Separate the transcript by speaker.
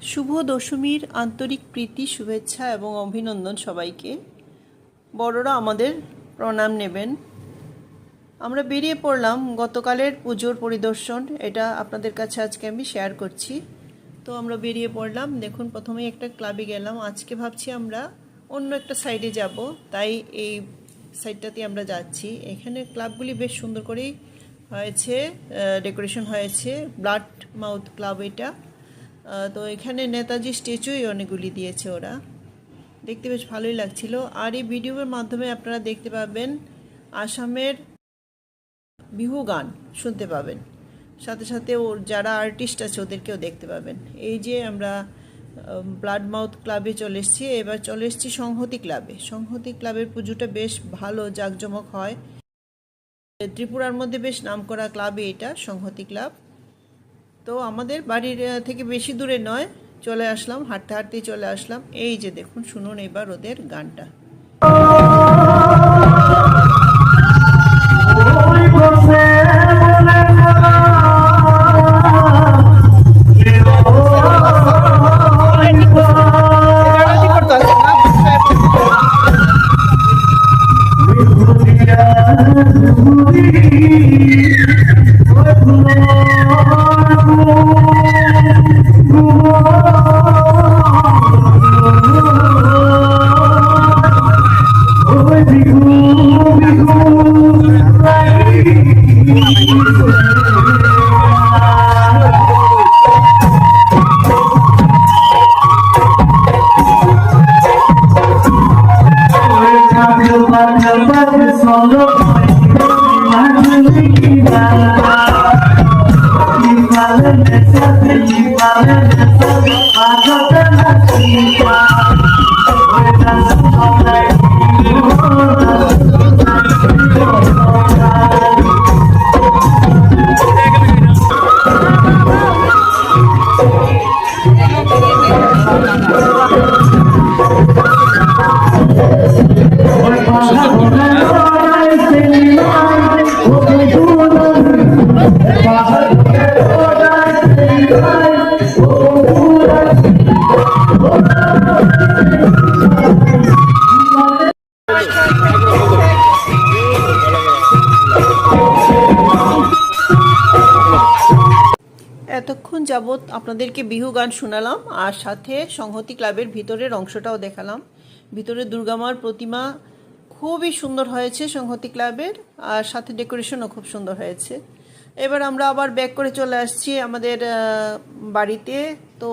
Speaker 1: শুভ দশমীর আন্তরিক প্রীতি, শুভেচ্ছা এবং অভিনন্দন সবাইকে। বড়রা আমাদের প্রণাম নেবেন। আমরা বেরিয়ে পড়লাম গতকালের পুজোর পরিদর্শন, এটা আপনাদের কাছে আজকে আমি শেয়ার করছি। তো আমরা বেরিয়ে পড়লাম, দেখুন প্রথমেই একটা ক্লাবে গেলাম। আজকে ভাবছি আমরা অন্য একটা সাইডে যাব, তাই এই সাইডটাতে আমরা যাচ্ছি। এখানে ক্লাবগুলি বেশ সুন্দর করেই হয়েছে, ডেকোরেশন হয়েছে। ব্লাড মাউথ ক্লাব এটা। তো এখানে নেতাজি স্ট্যাচুই অনেকগুলি দিয়েছে ওরা, দেখতে বেশ ভালোই লাগছিল। আর এই ভিডিওর মাধ্যমে আপনারা দেখতে পাবেন আসামের বিহু গান শুনতে পাবেন, সাথে সাথে ওর যারা আর্টিস্ট আছে ওদেরকেও দেখতে পাবেন। এই যে আমরা ব্লাড মাউথ ক্লাবে চলে এসেছি, এবার চলে এসেছি সংহতি ক্লাবে। সংহতি ক্লাবের পুজোটা বেশ ভালো জাঁকজমক হয়, ত্রিপুরার মধ্যে বেশ নামকরা ক্লাবে এটা, সংহতি ক্লাব। তো আমাদের বাড়ির থেকে বেশি দূরে নয়, চলে আসলাম, হাঁটতে হাঁটতেই চলে আসলাম। এই যে দেখুন, শুনুন এবার ওদের গানটা। এতক্ষণ যাবৎ আপনাদেরকে বিহু গান শোনালাম, আর সাথে সংহতি ক্লাবের ভিতরের অংশটাও দেখালাম। ভিতরে দুর্গামার প্রতিমা খুবই সুন্দর হয়েছে সংহতি ক্লাবের, আর সাথে ডেকোরেশনও খুব সুন্দর হয়েছে। এবার আমরা আবার ব্যাক করে চলে আসছি আমাদের বাড়িতে। তো